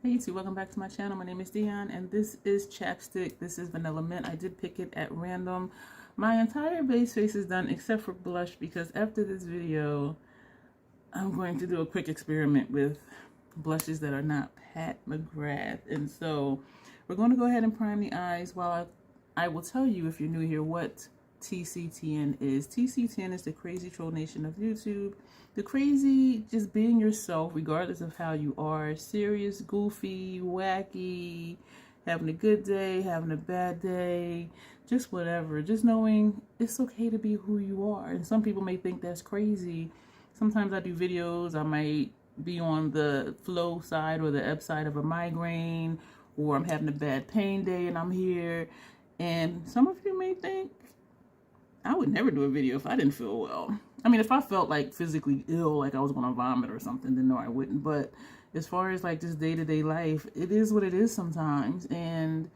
Hey YouTube, welcome back to my channel. My name is Dion and this is chapstick. This is Vanilla Mint. I did pick it at random. My entire base face is done except for blush because after this video I'm going to do a quick experiment with blushes that are not Pat McGrath. And so we're going to go ahead and prime the eyes while I will tell you, if you're new here, what TCTN is. TCTN is the crazy troll nation of YouTube. The crazy, just being yourself regardless of how you are. Serious, goofy, wacky, having a good day, having a bad day, just whatever. Just knowing it's okay to be who you are. And some people may think that's crazy. Sometimes I do videos, I might be on the flow side or the ebb side of a migraine, or I'm having a bad pain day and I'm here. And some of you may think, I would never do a video if I didn't feel well. I mean, if I felt like physically ill, like I was going to vomit or something, then no, I wouldn't. But as far as like just day-to-day life, it is what it is sometimes. And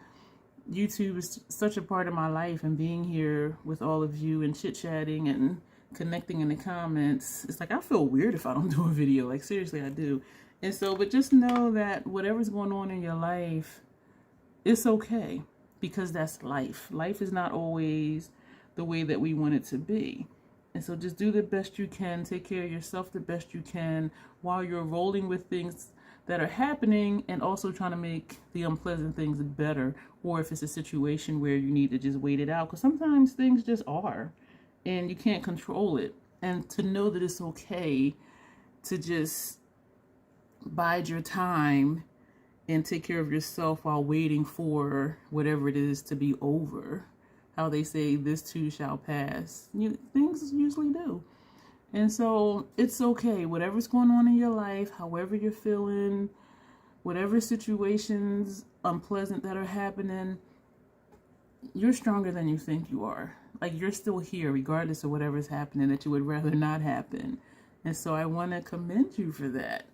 YouTube is such a part of my life, and being here with all of you and chit-chatting and connecting in the comments, it's like I feel weird if I don't do a video. Like seriously, I do. And so, but just know that whatever's going on in your life, it's okay, because that's life. Life is not always the way that we want it to be. And so just do the best you can, take care of yourself the best you can while you're rolling with things that are happening, and also trying to make the unpleasant things better, or if it's a situation where you need to just wait it out, because sometimes things just are and you can't control it. And to know that it's okay to just bide your time and take care of yourself while waiting for whatever it is to be over. How they say this too shall pass. Things usually do. And so it's okay. Whatever's going on in your life, however you're feeling, whatever situations unpleasant that are happening, you're stronger than you think you are. Like, you're still here regardless of whatever's happening that you would rather not happen. And so I want to commend you for that.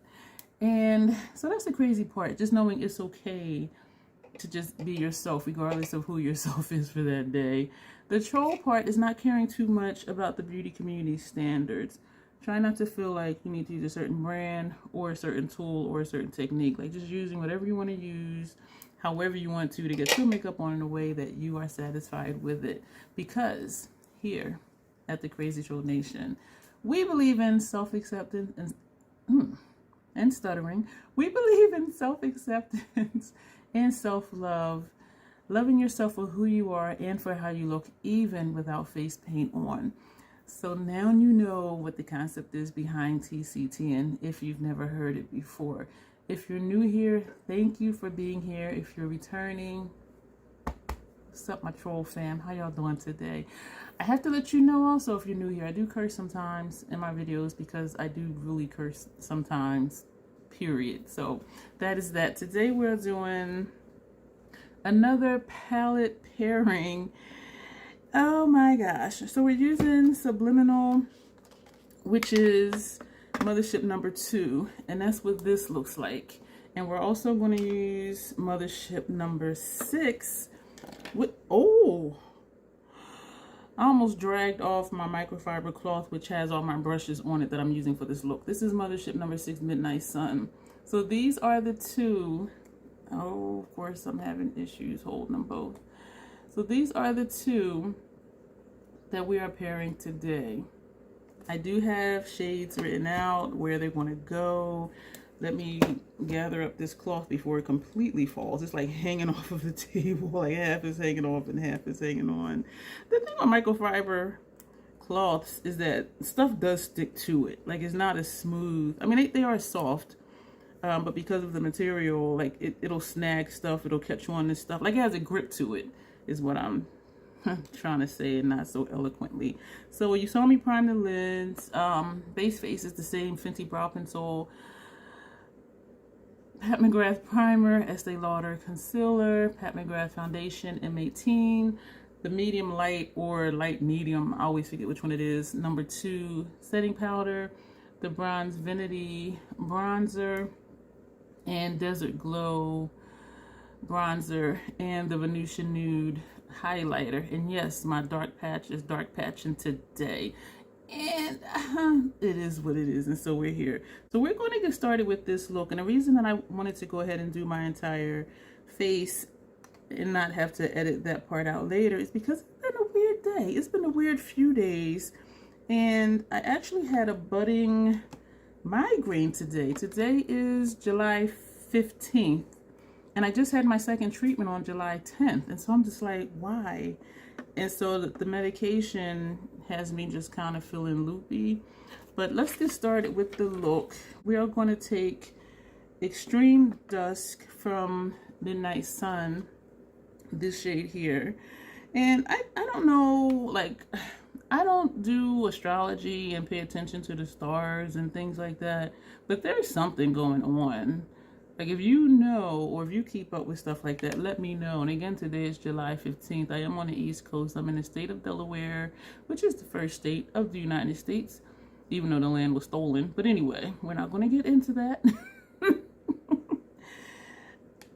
And so that's the crazy part. Just knowing it's okay to just be yourself regardless of who yourself is for that day. The troll part is not caring too much about the beauty community standards. Try not to feel like you need to use a certain brand or a certain tool or a certain technique. Like, just using whatever you want to use, however you want to get your makeup on in a way that you are satisfied with it. Because here at the Crazy Troll Nation, we believe in self-acceptance and stuttering. We believe in self-acceptance and self-love, loving yourself for who you are and for how you look, even without face paint on. So now you know what the concept is behind TCTN if you've never heard it before. If you're new here, thank you for being here. If you're returning, what's up, my troll fam? How y'all doing today? I have to let you know also, if you're new here, I do curse sometimes in my videos because I do really curse sometimes, period. So that is that. Today we're doing another palette pairing. Oh my gosh. So we're using Subliminal, which is Mothership number 2, and that's what this looks like. And we're also going to use Mothership number 6 with, oh, I almost dragged off my microfiber cloth, which has all my brushes on it that I'm using for this look. This is Mothership number 6 Midnight Sun. So these are the two. Oh, of course I'm having issues holding them both. So these are the two that we are pairing today. I do have shades written out where they're going to go. Let me gather up this cloth before it completely falls. It's like hanging off of the table. Like half is hanging off and half is hanging on. The thing with microfiber cloths is that stuff does stick to it. Like, it's not as smooth. I mean, they are soft, but because of the material, like it'll snag stuff. It'll catch on and stuff. Like, it has a grip to it, is what I'm trying to say, and not so eloquently. So you saw me prime the lids. Base face is the same Fenty Brow Pencil, Pat McGrath primer, Estee Lauder concealer, Pat McGrath foundation M18, the medium light or light medium, I always forget which one it is, number 2 setting powder, the bronze Divinity bronzer, and Desert Glow bronzer, and the Venusian Nude highlighter. And yes, my dark patch is dark patching today. And it is what it is, and so we're here. So we're going to get started with this look, and the reason that I wanted to go ahead and do my entire face and not have to edit that part out later is because it's been a weird day. It's been a weird few days, and I actually had a budding migraine today. Today is July 15th, and I just had my second treatment on July 10th, and so I'm just like, why? And so the medication has me just kind of feeling loopy. But let's get started with the look. We are going to take Extreme Dusk from Midnight Sun, this shade here. And I don't know, like, I don't do astrology and pay attention to the stars and things like that, but there's something going on. Like, if you know, or if you keep up with stuff like that, let me know. And again, today is July 15th. I am on the East Coast. I'm in the state of Delaware, which is the first state of the United States, even though the land was stolen. But anyway, we're not going to get into that.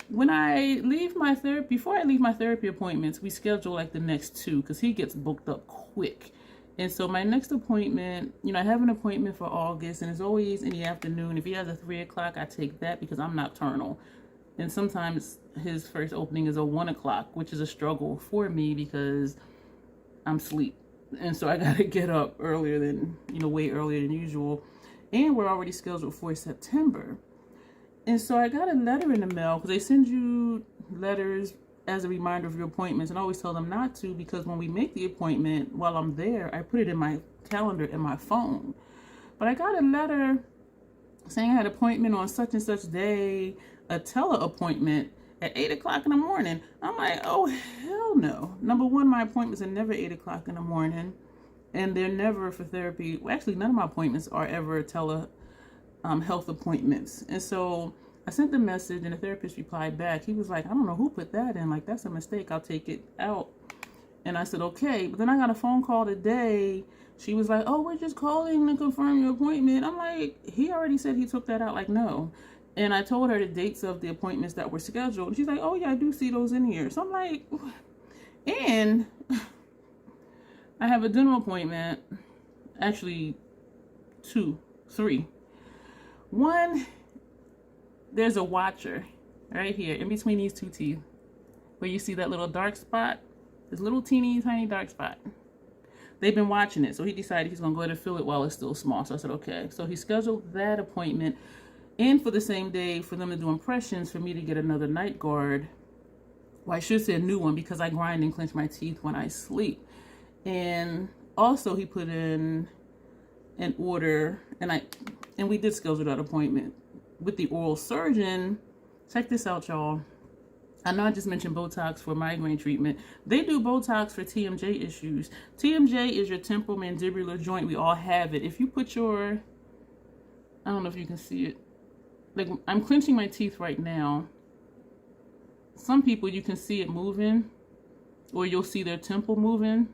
When I leave my therapy, before I leave my therapy appointments, we schedule like the next two because he gets booked up quick. And so my next appointment, you know, I have an appointment for August, and it's always in the afternoon. If he has a 3 o'clock, I take that because I'm nocturnal. And sometimes his first opening is a 1 o'clock, which is a struggle for me because I'm asleep. And so I got to get up earlier than, you know, way earlier than usual. And we're already scheduled for September. And so I got a letter in the mail because they send you letters as a reminder of your appointments, and I always tell them not to because when we make the appointment, while I'm there, I put it in my calendar in my phone. But I got a letter saying I had an appointment on such and such day, a tele-appointment at 8 o'clock in the morning. I'm like, oh, hell no. Number one, my appointments are never 8 o'clock in the morning, and they're never for therapy. Well, actually, none of my appointments are ever health appointments. And so I sent the message, and the therapist replied back. He was like, I don't know who put that in. Like, that's a mistake. I'll take it out. And I said, okay. But then I got a phone call today. She was like, oh, we're just calling to confirm your appointment. I'm like, he already said he took that out. Like, no. And I told her the dates of the appointments that were scheduled. She's like, oh, yeah, I do see those in here. So I'm like, and I have a dental appointment. Actually, 2, 3. One, there's a watcher right here in between these two teeth where you see that little dark spot, this little teeny tiny dark spot. They've been watching it, so he decided he's gonna go ahead and fill it while it's still small. So I said, okay. So he scheduled that appointment, and for the same day for them to do impressions for me to get another night guard. Well, I should say a new one because I grind and clench my teeth when I sleep. And also he put in an order, and we did schedule that appointment with the oral surgeon. Check this out, y'all. I know I just mentioned Botox for migraine treatment. They do Botox for TMJ issues. TMJ is your temporal mandibular joint. We all have it. If you put your, I don't know if you can see it. Like, I'm clenching my teeth right now. Some people, you can see it moving, or you'll see their temple moving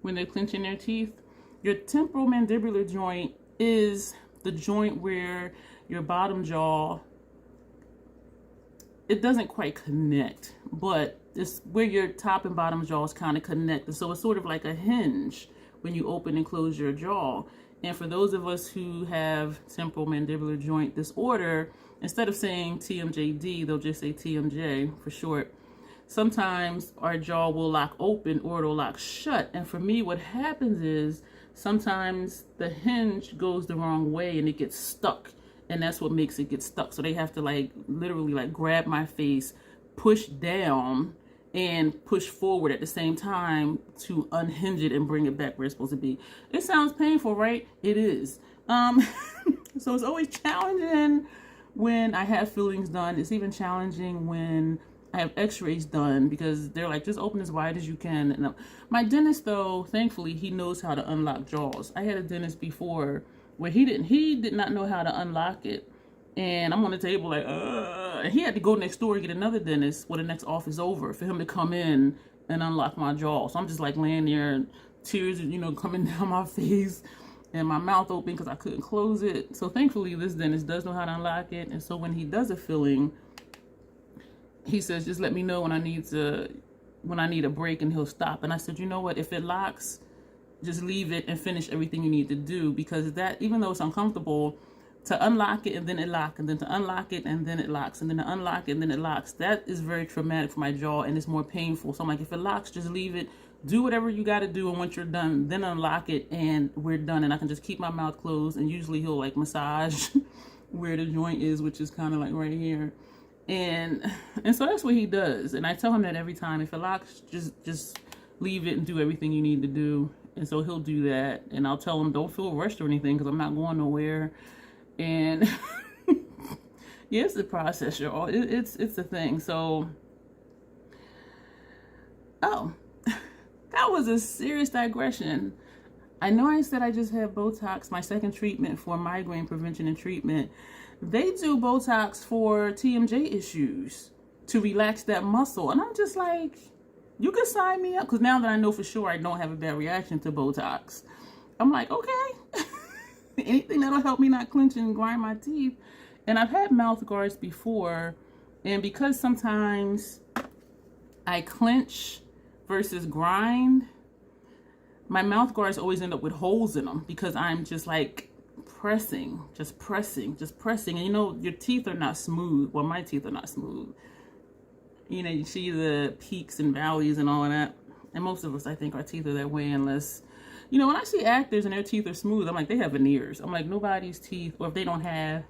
when they're clenching their teeth. Your temporal mandibular joint is the joint where your bottom jaw, it doesn't quite connect, but it's where your top and bottom jaws kind of connect. And so it's sort of like a hinge when you open and close your jaw. And for those of us who have temporal mandibular joint disorder, instead of saying TMJD, they'll just say TMJ for short. Sometimes our jaw will lock open or it'll lock shut. And for me, what happens is sometimes the hinge goes the wrong way and it gets stuck. And that's what makes it get stuck. So they have to like literally like grab my face, push down, and push forward at the same time to unhinge it and bring it back where it's supposed to be. It sounds painful, right? It is. So it's always challenging when I have fillings done. It's even challenging when I have x-rays done because they're like, just open as wide as you can. And my dentist, though, thankfully, he knows how to unlock jaws. I had a dentist before where he did not know how to unlock it. And I'm on the table like, and he had to go next door and get another dentist when the next office over for him to come in and unlock my jaw. So I'm just like laying there, tears, you know, coming down my face and my mouth open because I couldn't close it. So thankfully this dentist does know how to unlock it. And so when he does a filling, he says, just let me know when I need a break, and he'll stop. And I said, you know what, if it locks just leave it and finish everything you need to do, because that, even though it's uncomfortable, to unlock it and then it locks, and then to unlock it and then it locks, and then to unlock it and then it locks, that is very traumatic for my jaw, and it's more painful. So I'm like, if it locks, just leave it, do whatever you got to do, and once you're done, then unlock it and we're done, and I can just keep my mouth closed. And usually he'll like massage where the joint is, which is kind of like right here, and so that's what he does. And I tell him that every time, if it locks, just leave it and do everything you need to do. And so he'll do that, and I'll tell him, don't feel rushed or anything, because I'm not going nowhere. And yeah, it's the process, y'all. It's a thing. So, oh, that was a serious digression. I know I said I just had Botox, my second treatment for migraine prevention and treatment. They do Botox for TMJ issues to relax that muscle. And I'm just like, you can sign me up. Because now that I know for sure I don't have a bad reaction to Botox, I'm like, okay. Anything that'll help me not clench and grind my teeth. And I've had mouth guards before, and because sometimes I clench versus grind, my mouth guards always end up with holes in them, because I'm just like pressing. And you know, your teeth are not smooth. Well, my teeth are not smooth. You know, you see the peaks and valleys and all of that. And most of us, I think, our teeth are that way, unless, you know, when I see actors and their teeth are smooth, I'm like, they have veneers. I'm like, nobody's teeth, or if they don't have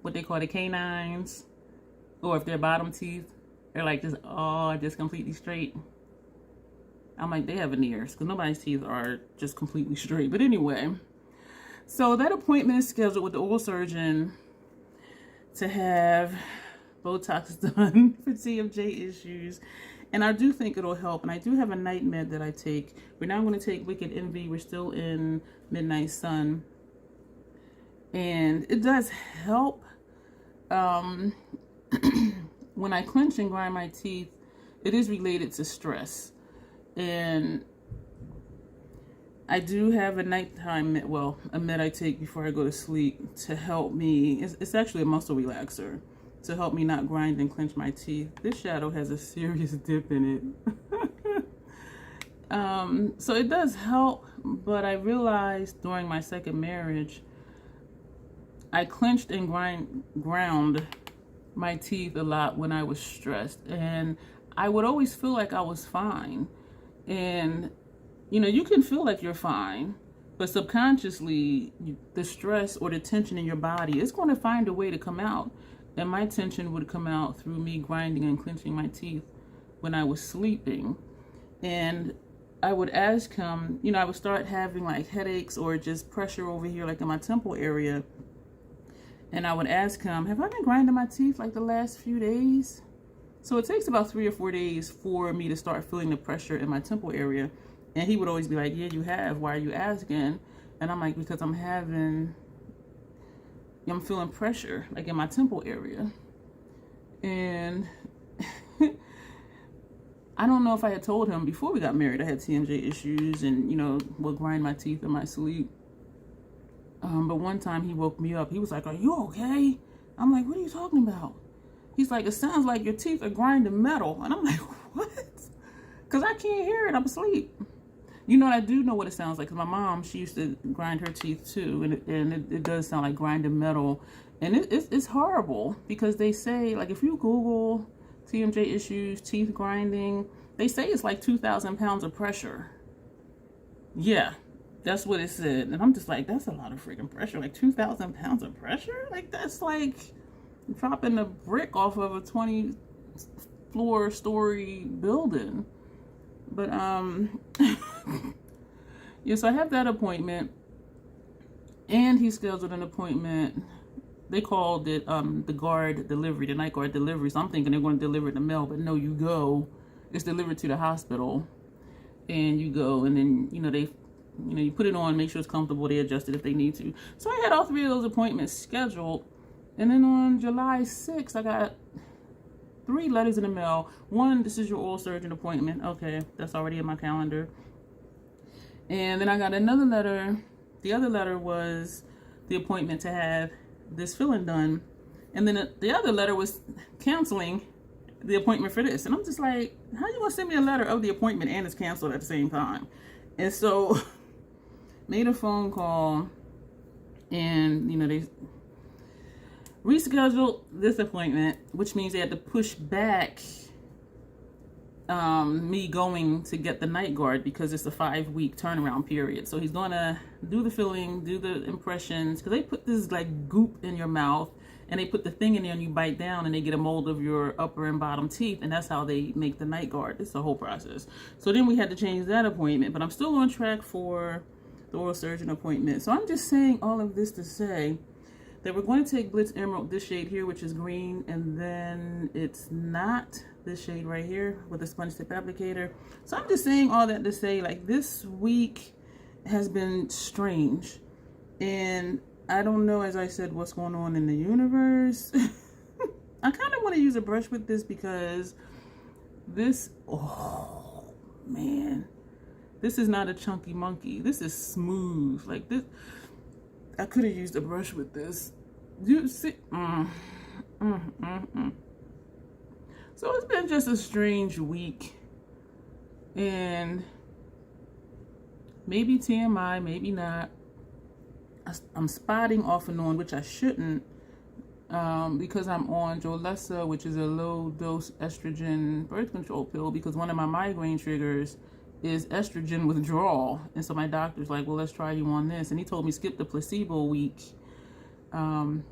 what they call the canines, or if their bottom teeth, they're like just completely straight. I'm like, they have veneers, because nobody's teeth are just completely straight. But anyway, so that appointment is scheduled with the oral surgeon to have Botox done for TMJ issues. And I do think it'll help. And I do have a night med that I take. We're now going to take Wicked Envy. We're still in Midnight Sun. And it does help. When I clench and grind my teeth, it is related to stress. And I do have a nighttime med, well, a med I take before I go to sleep to help me. It's actually a muscle relaxer to help me not grind and clench my teeth. This shadow has a serious dip in it. So it does help, but I realized during my second marriage, I clenched and ground my teeth a lot when I was stressed, and I would always feel like I was fine. And you know, you can feel like you're fine, but subconsciously the stress or the tension in your body is going to find a way to come out. And my tension would come out through me grinding and clenching my teeth when I was sleeping. And I would ask him, you know, I would start having like headaches or just pressure over here, like in my temple area. And I would ask him, have I been grinding my teeth like the last few days? So it takes about 3 or 4 days for me to start feeling the pressure in my temple area. And he would always be like, yeah, you have. Why are you asking? And I'm like, because I'm feeling pressure like in my temple area. And I don't know if I had told him before we got married I had TMJ issues and, you know, would grind my teeth in my sleep. But one time he woke me up. He was like, are you okay? I'm like, what are you talking about? He's like, it sounds like your teeth are grinding metal. And I'm like, what? Because I can't hear it. I'm asleep. You know, I do know what it sounds like, because my mom, she used to grind her teeth too, and it does sound like grinding metal. And it's horrible, because they say, like, if you Google TMJ issues, teeth grinding, they say it's like 2,000 pounds of pressure. Yeah, that's what it said. And I'm just like, that's a lot of freaking pressure. Like 2,000 pounds of pressure? Like, that's like dropping a brick off of a 20-floor story building. But yeah, so I have that appointment, and he scheduled an appointment. They called it the guard delivery, the night guard delivery. So I'm thinking they're going to deliver it in the mail, but no, you go. It's delivered to the hospital, and you go, and then you put it on, make sure it's comfortable. They adjust it if they need to. So I had all 3 of those appointments scheduled, and then on July 6th, I got 3 letters in the mail. One, this is your oral surgeon appointment. Okay, that's already in my calendar. And then I got another letter. The other letter was the appointment to have this filling done. And then the other letter was canceling the appointment for this. And I'm just like, how you gonna send me a letter of the appointment and it's canceled at the same time? And so made a phone call, and you know, they rescheduled this appointment, which means they had to push back me going to get the night guard because it's a 5-week turnaround period. So he's gonna do the filling, do the impressions, because they put this like goop in your mouth and they put the thing in there and you bite down and they get a mold of your upper and bottom teeth, and that's how they make the night guard. It's a whole process. So then we had to change that appointment, but I'm still on track for the oral surgeon appointment. So I'm just saying all of this to say that we're going to take Blitz Emerald, this shade here, which is green, and then it's not this shade right here with the sponge tip applicator. So I'm just saying all that to say, like, this week has been strange, and I don't know, as I said, what's going on in the universe. I kind of want to use a brush with this because this, oh man, this is not a chunky monkey. This is smooth. Like this, I could have used a brush with this. You see, So it's been just a strange week, and maybe TMI, maybe not. I'm spotting off and on, which I shouldn't, because I'm on Jolessa, which is a low-dose estrogen birth control pill, because one of my migraine triggers is estrogen withdrawal. And so my doctor's like, well, let's try you on this. And he told me skip the placebo week. And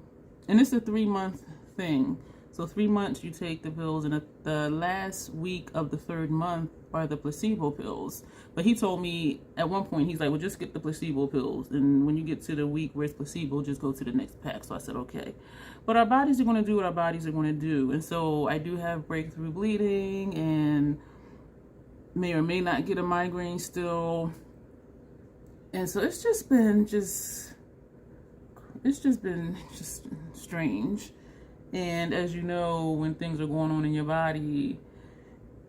it's a 3-month thing. So 3 months you take the pills, and the last week of the 3rd month are the placebo pills. But he told me at one point, he's like, well, just skip the placebo pills. And when you get to the week where it's placebo, just go to the next pack. So I said, okay. But our bodies are going to do what our bodies are going to do. And so I do have breakthrough bleeding and may or may not get a migraine still. And so it's just been strange. And as you know, when things are going on in your body,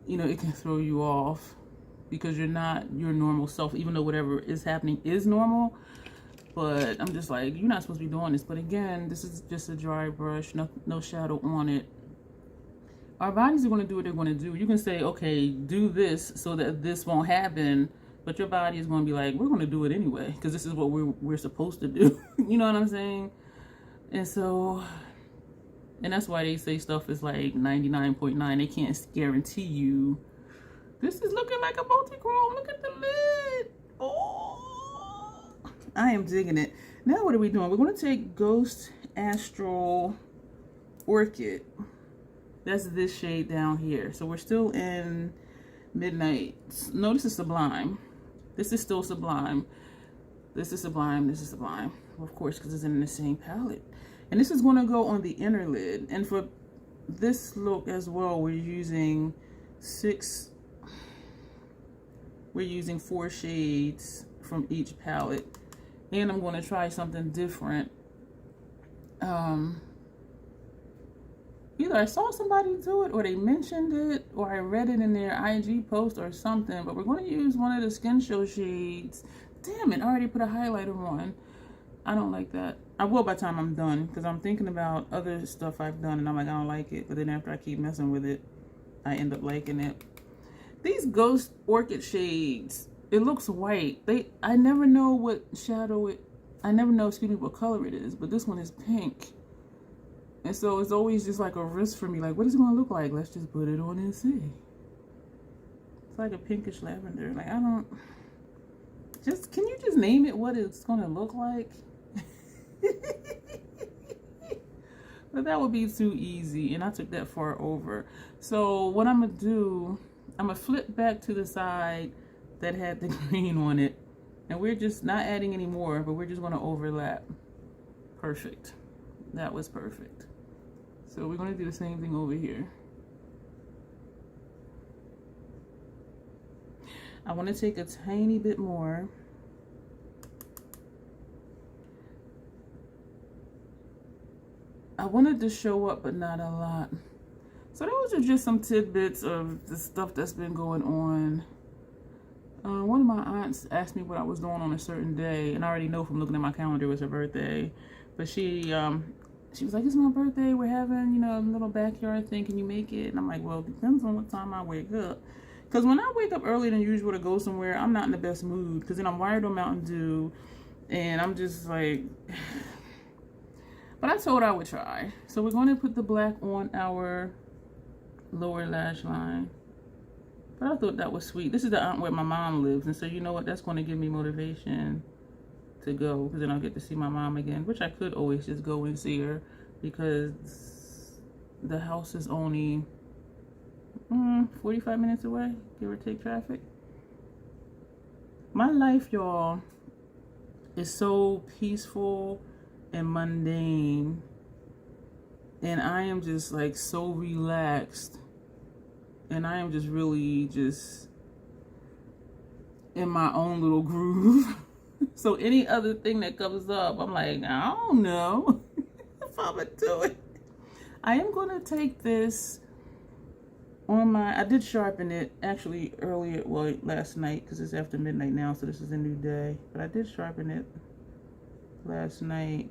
you know, it can throw you off because you're not your normal self, even though whatever is happening is normal. But I'm just like, you're not supposed to be doing this. But again, this is just a dry brush, no shadow on it. Our bodies are going to do what they're going to do. You can say, okay, do this so that this won't happen. But your body is going to be like, we're going to do it anyway, because this is what we're supposed to do. You know what I'm saying? And so, and that's why they say stuff is like 99.9. They can't guarantee you. This is looking like a multi-chrome. Look at the lid. Oh, I am digging it. Now what are we doing? We're going to take Ghost Astral Orchid. That's this shade down here. So we're still in Midnight. No, this is Sublime. This is still Sublime. This is Sublime. This is Sublime. Well, of course, because it's in the same palette. And this is going to go on the inner lid. And for this look as well, we're using 4 shades from each palette. And I'm going to try something different. Either I saw somebody do it, or they mentioned it, or I read it in their IG post or something. But we're going to use one of the Skin Show shades. Damn it, I already put a highlighter on. I don't like that. I will by the time I'm done, because I'm thinking about other stuff I've done and I'm like, I don't like it. But then after I keep messing with it, I end up liking it. These Ghost Orchid shades, it looks white. I never know what shadow it, I never know, excuse me, what color it is. But this one is pink. And so it's always just like a risk for me. Like, what is it going to look like? Let's just put it on and see. It's like a pinkish lavender. Like, I don't... Just, can you just name it what it's going to look like? But that would be too easy. And I took that far over. So what I'm going to do, I'm going to flip back to the side that had the green on it. And we're just not adding any more, but we're just going to overlap. Perfect. That was perfect. So we're going to do the same thing over here. I want to take a tiny bit more. I wanted to show up, but not a lot. So those are just some tidbits of the stuff that's been going on. One of my aunts asked me what I was doing on a certain day, and I already know from looking at my calendar it was her birthday. But she was like, it's my birthday, we're having, you know, a little backyard thing, can you make it? And I'm like, well, it depends on what time I wake up. Because when I wake up earlier than usual to go somewhere, I'm not in the best mood. Because then I'm wired on Mountain Dew. And I'm just like... But I told her I would try. So we're going to put the black on our lower lash line. But I thought that was sweet. This is the where my mom lives. And so you know what? That's going to give me motivation to go. Because then I'll get to see my mom again. Which I could always just go and see her. Because the house is only 45 minutes away. Give or take traffic. My life, y'all, is so peaceful and mundane. And I am just like so relaxed. And I am just really just in my own little groove. So any other thing that comes up, I'm like, I don't know if I'm gonna do it. I am gonna take this on my, I did sharpen it actually earlier, well, last night, because it's after midnight now, so this is a new day. But I did sharpen it last night.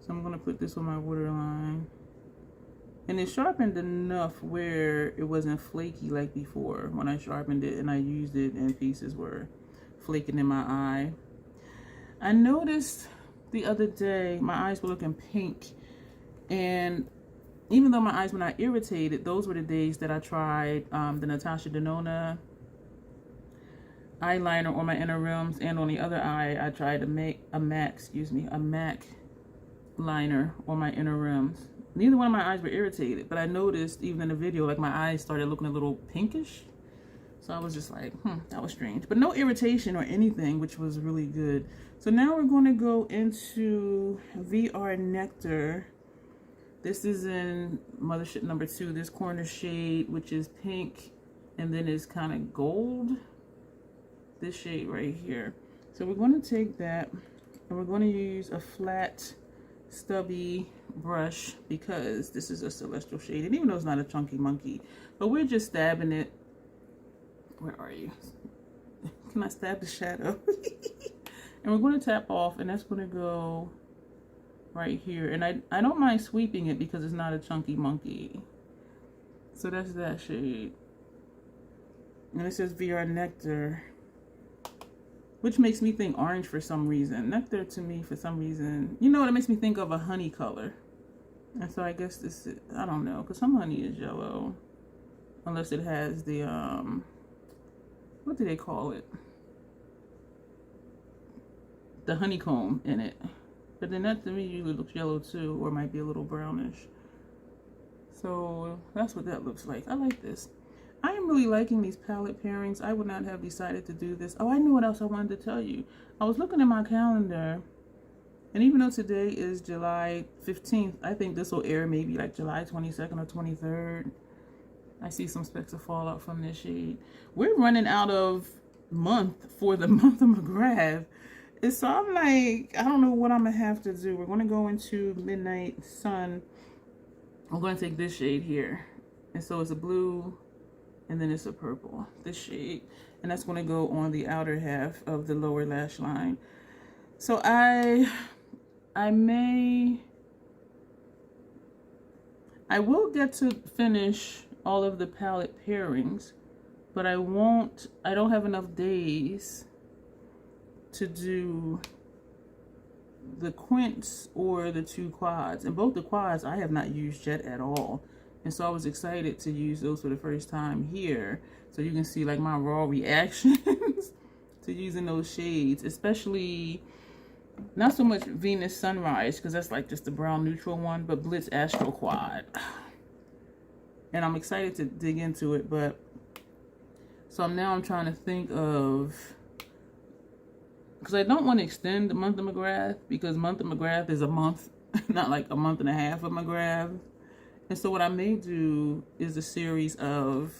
So I'm gonna put this on my waterline. And it's sharpened enough where it wasn't flaky like before when I sharpened it and I used it and pieces were flaking in my eye. I noticed the other day my eyes were looking pink, and even though my eyes were not irritated, those were the days that I tried the Natasha Denona eyeliner on my inner rims, and on the other eye I tried to make a MAC liner on my inner rims. Neither one of my eyes were irritated, but I noticed even in the video, like my eyes started looking a little pinkish. So I was just like, that was strange. But no irritation or anything, which was really good. So now we're going to go into VR Nectar. This is in Mothership number 2, this corner shade, which is pink, and then it's kind of gold. This shade right here. So we're going to take that, and we're going to use a flat, stubby brush, because this is a celestial shade, and even though it's not a chunky monkey, but we're just stabbing it. Where are you? Can I stab the shadow? And we're going to tap off, and that's going to go right here. And I don't mind sweeping it because it's not a chunky monkey. So that's that shade. And it says VR Nectar, which makes me think orange for some reason. Nectar to me, for some reason, you know what, it makes me think of a honey color. And so I guess this is, I don't know, because some honey is yellow. Unless it has the, what do they call it? The honeycomb in it. But then that to me usually looks yellow too, or might be a little brownish. So that's what that looks like. I like this. I am really liking these palette pairings. I would not have decided to do this. Oh, I knew what else I wanted to tell you. I was looking at my calendar, and even though today is July 15th, I think this will air maybe like July 22nd or 23rd. I see some specks of fallout from this shade. We're running out of month for the month of McGrath. And so I'm like, I don't know what I'm going to have to do. We're going to go into Midnight Sun. I'm going to take this shade here. And so it's a blue, and then it's a purple, this shade. And that's going to go on the outer half of the lower lash line. So I will get to finish all of the palette pairings, but I don't have enough days to do the quints or the 2 quads. And both the quads I have not used yet at all. And so I was excited to use those for the first time here. So you can see like my raw reactions to using those shades, especially not so much Venus Sunrise, because that's like just the brown neutral one, but Blitz Astro Quad. And I'm excited to dig into it, but so I'm trying to think of, because I don't want to extend the month of McGrath, because month of McGrath is a month, not like a month and a half of McGrath. And so what I may do is a series of,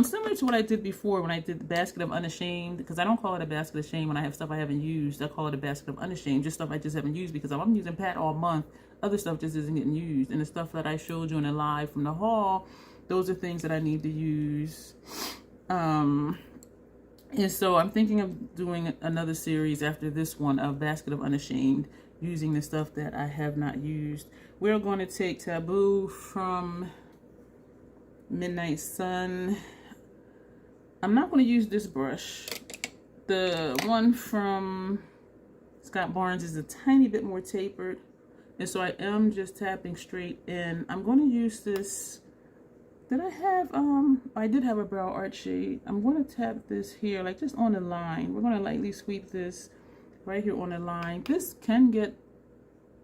similar to what I did before when I did the basket of Unashamed, because I don't call it a basket of shame when I have stuff I haven't used. I call it a basket of Unashamed, just stuff I just haven't used, because I'm using Pat all month. Other stuff just isn't getting used. And the stuff that I showed you in the live from the haul, those are things that I need to use. And so I'm thinking of doing another series after this one of Basket of Unashamed, using the stuff that I have not used. We're going to take Taboo from Midnight Sun. I'm not going to use this brush. The one from Scott Barnes is a tiny bit more tapered. And so I am just tapping straight in. I'm going to use this. Did I have, I did have a brow art shade. I'm going to tap this here, like just on the line. We're going to lightly sweep this right here on the line. This can get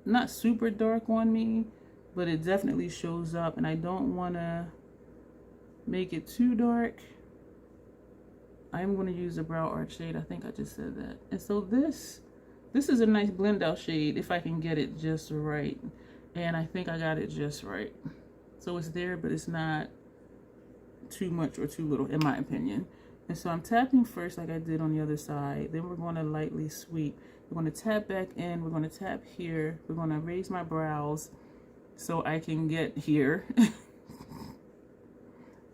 not super dark on me, but it definitely shows up, and I don't want to make it too dark. I'm going to use a brow art shade. I think I just said that. And so this is a nice blend out shade if I can get it just right. And I think I got it just right. So it's there, but it's not too much or too little, in my opinion. And so I'm tapping first like I did on the other side. Then we're going to lightly sweep. We're going to tap back in. We're going to tap here. We're going to raise my brows so I can get here.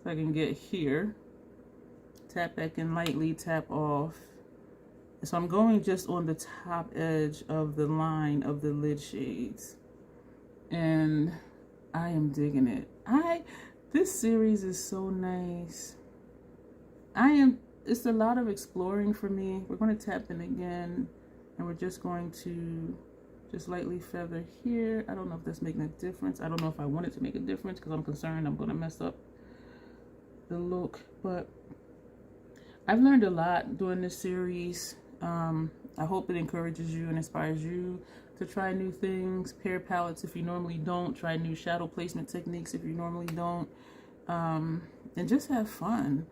So I can get here. Tap back in lightly, tap off. So I'm going just on the top edge of the line of the lid shades. And I am digging it. This series is so nice. It's a lot of exploring for me. We're going to tap in again, and we're just going to just lightly feather here. I don't know if that's making a difference. I don't know if I want it to make a difference because I'm concerned I'm going to mess up the look. But I've learned a lot doing this series. I hope it encourages you and inspires you to try new things, pair palettes if you normally don't, try new shadow placement techniques if you normally don't, and just have fun.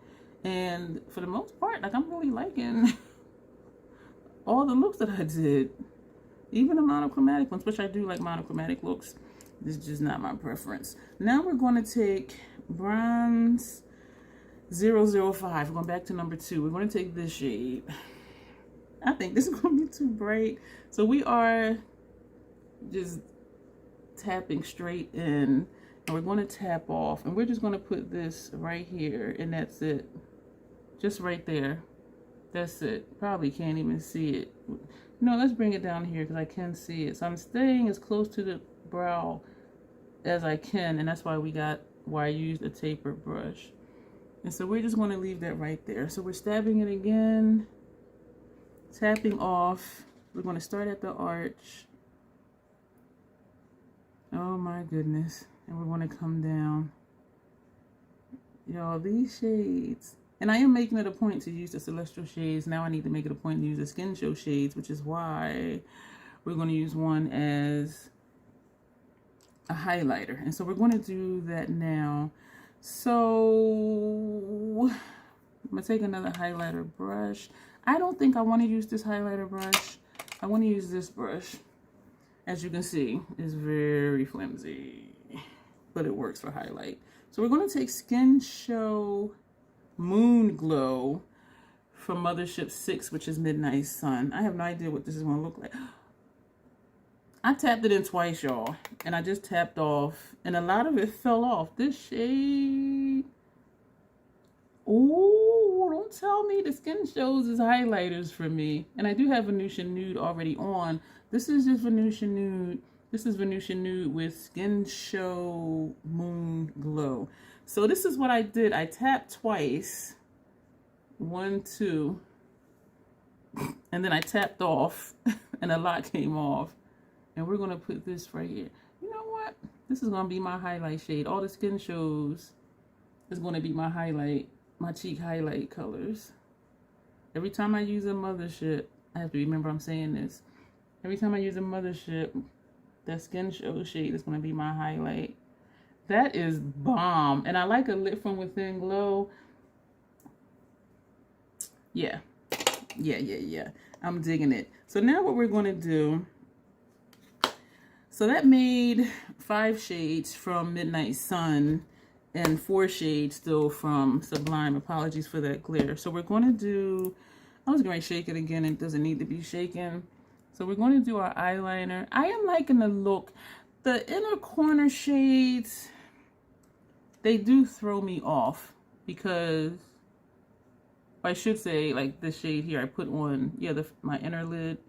And for the most part, like, I'm really liking all the looks that I did, even the monochromatic ones, which I do like monochromatic looks. This is just not my preference. Now we're going to take Bronze 005, going back to number 2. We're going to take this shade. I think this is going to be too bright. So we are just tapping straight in, and we're going to tap off, and we're just going to put this right here, and that's it. Just right there. That's it. Probably can't even see it. No, let's bring it down here because I can see it. So I'm staying as close to the brow as I can, and that's why I used a tapered brush. And so we're just going to leave that right there. So we're stabbing it again, tapping off. We're going to start at the arch. Oh my goodness. And we're going to come down. Y'all, these shades. And I am making it a point to use the celestial shades. Now I need to make it a point to use the skin show shades, which is why we're going to use one as a highlighter. And so we're going to do that now. So I'm going to take another highlighter brush. I don't think I want to use this highlighter brush. I want to use this brush. As you can see, it's very flimsy, but it works for highlight. So we're going to take Skin Show Moon Glow from Mothership 6, which is Midnight Sun. I have no idea what this is going to look like. I tapped it in twice, y'all, and I just tapped off, and a lot of it fell off. This shade, oh, don't tell me the Skin Shows is highlighters for me. And I do have Venusian Nude already on. This is just Venusian Nude. This is Venusian Nude with Skin Show Moon Glow. So this is what I did. I tapped twice. 1, 2. And then I tapped off, and a lot came off. And we're going to put this right here. You know what? This is going to be my highlight shade. All the Skin Shows is going to be my highlight, my cheek highlight colors. Every time I use a Mothership, I have to remember I'm saying this. Every time I use a Mothership, that Skin Show shade is going to be my highlight. That is bomb. And I like a Lit From Within glow. Yeah. I'm digging it. So now what we're going to do. So that made 5 shades from Midnight Sun and 4 shades still from Sublime. Apologies for that glare. So we're going to do, I was going to shake it again. It doesn't need to be shaken. So we're going to do our eyeliner. I am liking the look. The inner corner shades, they do throw me off because, I should say, like this shade here I put on, my inner lid.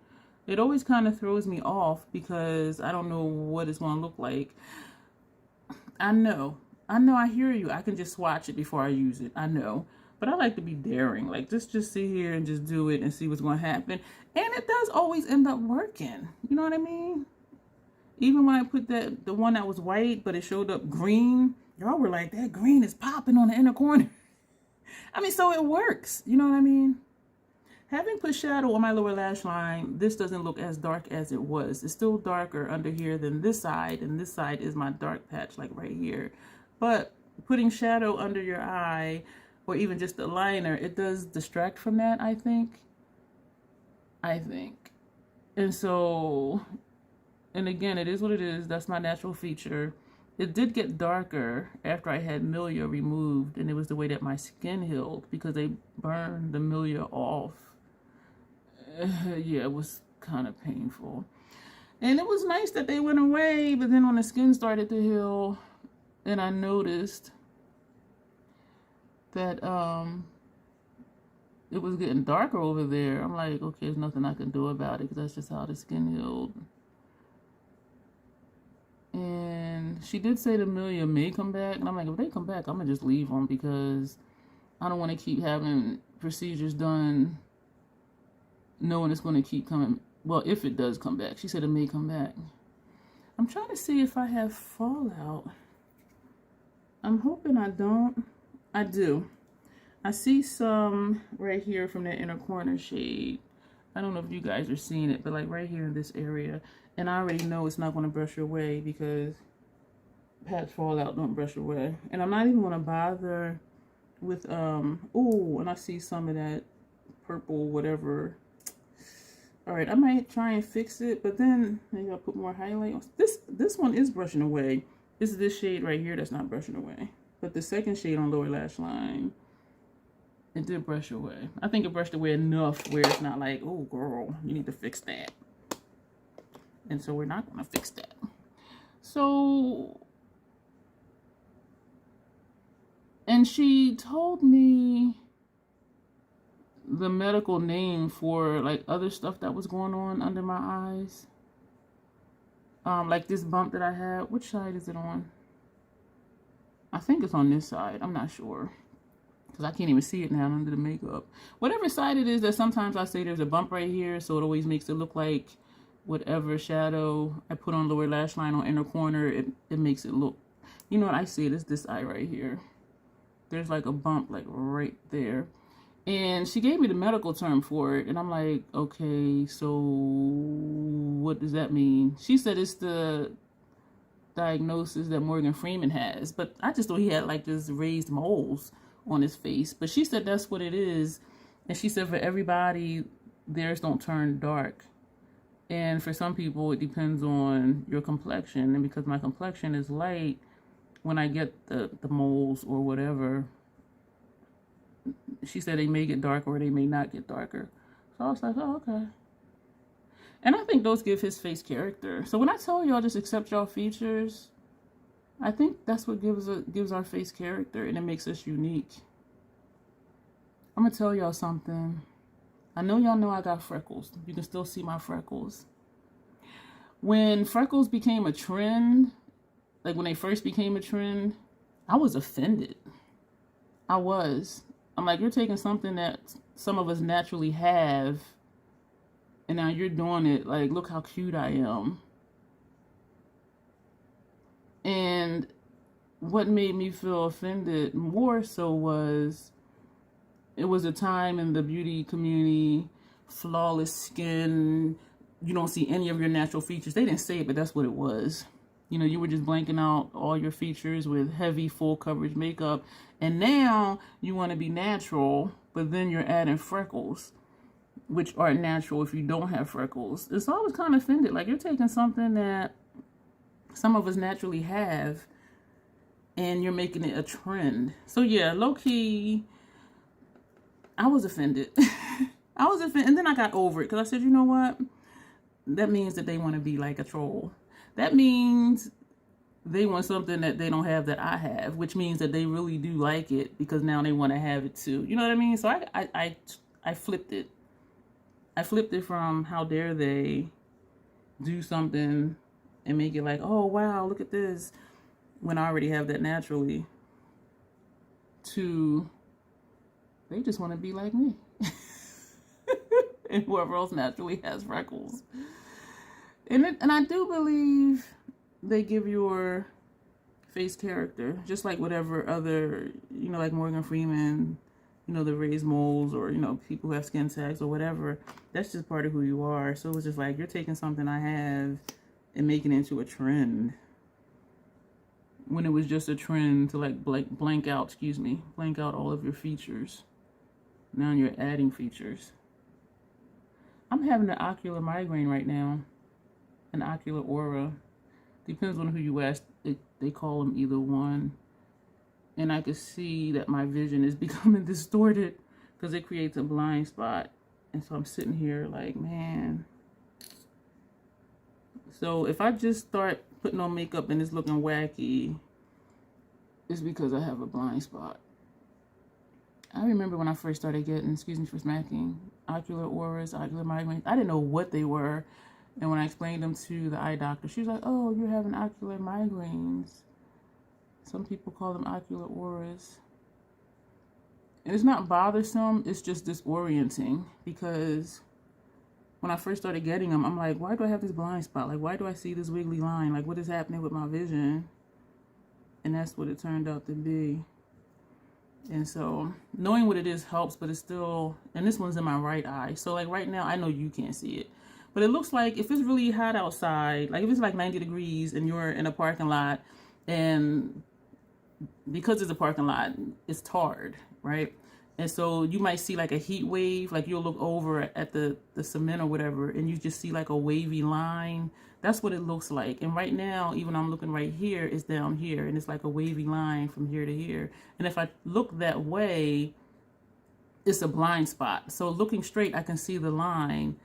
It always kind of throws me off because I don't know what it's going to look like. I know, I hear you. I can just swatch it before I use it. I know. But I like to be daring. Like, just sit here and just do it and see what's going to happen. And it does always end up working. You know what I mean? Even when I put the one that was white, but it showed up green, y'all were like, that green is popping on the inner corner. I mean, so it works. You know what I mean? Having put shadow on my lower lash line, this doesn't look as dark as it was. It's still darker under here than this side, and this side is my dark patch, like right here. But putting shadow under your eye, or even just the liner, it does distract from that, I think. And so, and again, it is what it is. That's my natural feature. It did get darker after I had milia removed, and it was the way that my skin healed because they burned the milia off. Yeah, it was kind of painful. And it was nice that they went away, but then when the skin started to heal, and I noticed that it was getting darker over there, I'm like, okay, there's nothing I can do about it because that's just how the skin healed. And she did say the milia may come back, and I'm like, if they come back, I'm gonna just leave them because I don't want to keep having procedures done knowing it's going to keep coming. Well, if it does come back. She said it may come back. I'm trying to see if I have fallout. I'm hoping I don't. I do. I see some right here from that inner corner shade. I don't know if you guys are seeing it, but like right here in this area. And I already know it's not going to brush away because patch fallout don't brush away. And I'm not even going to bother with, oh, and I see some of that purple, whatever. All right, I might try and fix it, but then maybe I'll put more highlight on. This one is brushing away. This is this shade right here that's not brushing away. But the second shade on lower lash line, it did brush away. I think it brushed away enough where it's not like, oh girl, you need to fix that. And so we're not gonna fix that. So, and she told me the medical name for like other stuff that was going on under my eyes. Like this bump that I had. Which side is it on? I think it's on this side. I'm not sure because I can't even see it now under the makeup. Whatever side it is that sometimes I say there's a bump right here, so it always makes it look like whatever shadow I put on lower lash line on inner corner, it makes it look, you know what I see it is this eye right here. There's like a bump like right there. And she gave me the medical term for it. And I'm like, okay, so what does that mean? She said it's the diagnosis that Morgan Freeman has. But I just thought he had like just raised moles on his face. But she said that's what it is. And she said for everybody, theirs don't turn dark. And for some people, it depends on your complexion. And because my complexion is light, when I get the moles or whatever, she said they may get darker or they may not get darker. So I was like, oh, okay. And I think those give his face character. So when I tell y'all just accept y'all features, I think that's what gives our face character, and it makes us unique. I'm going to tell y'all something. I know y'all know I got freckles. You can still see my freckles. When freckles became a trend, like when they first became a trend, I was offended. I was. I'm like, you're taking something that some of us naturally have, and now you're doing it. Like, look how cute I am. And what made me feel offended more so was, it was a time in the beauty community, flawless skin, you don't see any of your natural features. They didn't say it, but that's what it was. You know, you were just blanking out all your features with heavy, full coverage makeup. And now you want to be natural, but then you're adding freckles, which are natural if you don't have freckles. It's always kind of offended. Like, you're taking something that some of us naturally have, and you're making it a trend. So yeah, low-key, I was offended. I was offended. And then I got over it because I said, you know what? That means that they want to be like a troll. That means they want something that they don't have that I have, which means that they really do like it because now they want to have it too. You know what I mean? So I flipped it. I flipped it from how dare they do something and make it like, oh, wow, look at this, when I already have that naturally, to They just want to be like me. And whoever else naturally has freckles. And I do believe they give your face character, just like whatever other, you know, like Morgan Freeman, you know, the raised moles, or, you know, people who have skin tags or whatever. That's just part of who you are. So it's just like you're taking something I have and making it into a trend, when it was just a trend to like blank out all of your features. Now you're adding features. I'm having an ocular migraine right now, an ocular aura. Depends on who you ask. They call them either one. And I can see that my vision is becoming distorted because it creates a blind spot. And so I'm sitting here like, man. So if I just start putting on makeup and it's looking wacky, it's because I have a blind spot. I remember when I first started getting, excuse me for smacking, ocular auras, ocular migraines. I didn't know what they were. And when I explained them to the eye doctor, she was like, oh, you're having ocular migraines. Some people call them ocular auras. And it's not bothersome, it's just disorienting. Because when I first started getting them, I'm like, why do I have this blind spot? Like, why do I see this wiggly line? Like, what is happening with my vision? And that's what it turned out to be. And so knowing what it is helps, but it's still, and this one's in my right eye. So like right now, I know you can't see it, but it looks like if it's really hot outside, like if it's like 90 degrees and you're in a parking lot, and because it's a parking lot, it's tarred, right? And so you might see like a heat wave, like you'll look over at the cement or whatever, and you just see like a wavy line. That's what it looks like. And right now, even I'm looking right here, it's down here, and it's like a wavy line from here to here. And if I look that way, it's a blind spot. So looking straight, I can see the line,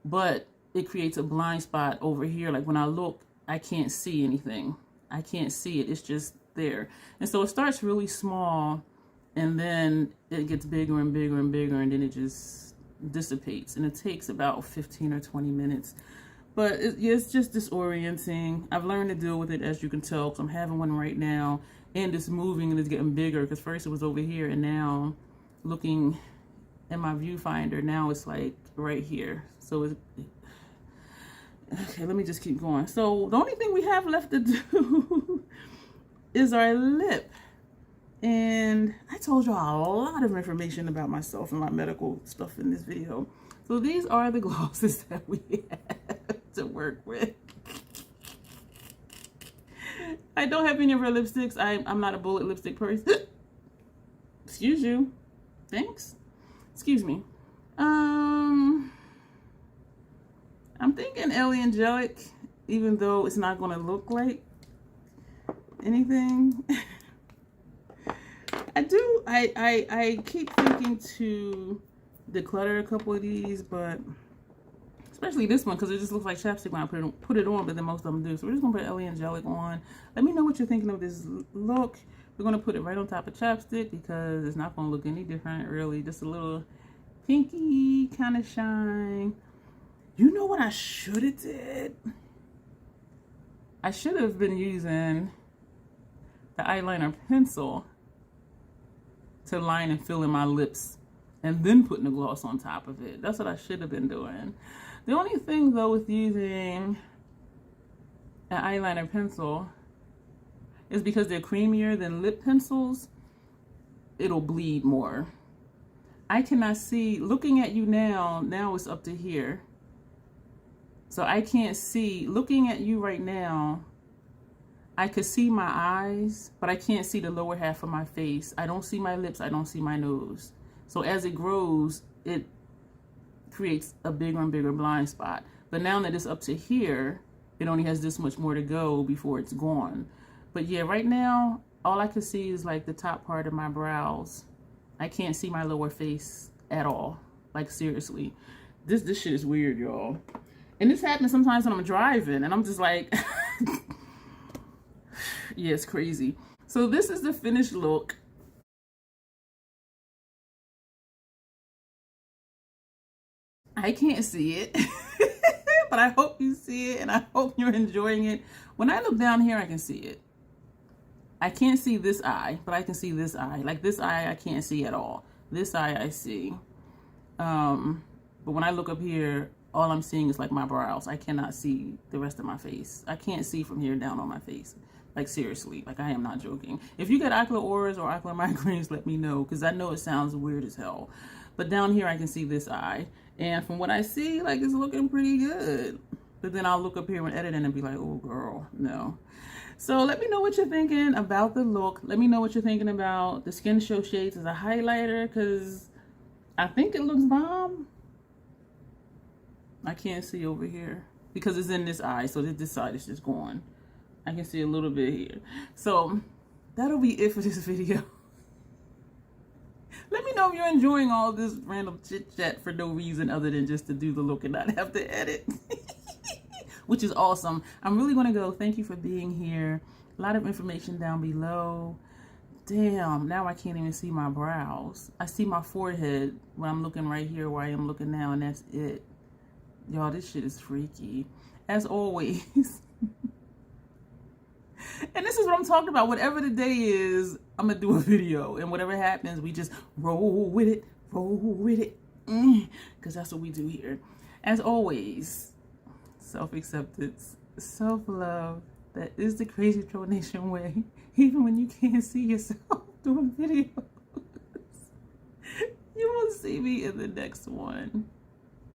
but it creates a blind spot over here. Like when I look, I can't see anything. I can't see it. It's just there. And so it starts really small, and then it gets bigger and bigger and bigger, and then it just dissipates. And it takes about 15 or 20 minutes. But it's just disorienting. I've learned to deal with it, as you can tell, because I'm having one right now, and it's moving and it's getting bigger, because first it was over here, and now looking at my viewfinder, now it's like right here. So it's, okay, let me just keep going. So the only thing we have left to do is our lip. And I told y'all a lot of information about myself and my medical stuff in this video. So these are the glosses that we have to work with. I don't have any of her lipsticks. I'm not a bullet lipstick person. Excuse you. Thanks. Excuse me. I'm thinking Aliengelic, even though it's not going to look like anything. I keep thinking to declutter a couple of these, but especially this one, because it just looks like chapstick when I put it on, but then most of them do. So we're just going to put Aliengelic on. Let me know what you're thinking of this look. We're going to put it right on top of chapstick because it's not going to look any different, really. Just a little pinky kind of shine. You know what I should have did? I should have been using the eyeliner pencil to line and fill in my lips, and then putting the gloss on top of it. That's what I should have been doing. The only thing though with using an eyeliner pencil is because they're creamier than lip pencils, it'll bleed more. I cannot see, looking at you now it's up to here. So I can't see, looking at you right now, I could see my eyes, but I can't see the lower half of my face. I don't see my lips, I don't see my nose. So as it grows, it creates a bigger and bigger blind spot. But now that it's up to here, it only has this much more to go before it's gone. But yeah, right now, all I can see is like the top part of my brows. I can't see my lower face at all. Like seriously. This shit is weird, y'all. And this happens sometimes when I'm driving and I'm just like, yeah, it's crazy. So this is the finished look. I can't see it, but I hope you see it and I hope you're enjoying it. When I look down here, I can see it. I can't see this eye, but I can see this eye. Like this eye, I can't see at all. This eye I see. But when I look up here, all I'm seeing is like my brows. I cannot see the rest of my face. I can't see from here down on my face. Like seriously, like I am not joking. If you get ocular auras or ocular migraines, let me know, because I know it sounds weird as hell. But down here I can see this eye. And from what I see, like it's looking pretty good. But then I'll look up here when editing and be like, oh girl, no. So let me know what you're thinking about the look. Let me know what you're thinking about the Skin Show Shades as a highlighter, because I think it looks bomb. I can't see over here because it's in this eye, so this side is just gone. I can see a little bit here. So that'll be it for this video. Let me know if you're enjoying all this random chit chat for no reason other than just to do the look and not have to edit. Which is awesome. I'm really going to go. Thank you for being here. A lot of information down below. Damn, now I can't even see my brows. I see my forehead when I'm looking right here where I am looking now, and that's it. Y'all, this shit is freaky. As always. And this is what I'm talking about. Whatever the day is, I'm going to do a video. And whatever happens, we just roll with it. Roll with it. Because that's what we do here. As always, self-acceptance, self-love. That is the Crazy Troll Nation way. Even when you can't see yourself doing videos. You will see me in the next one.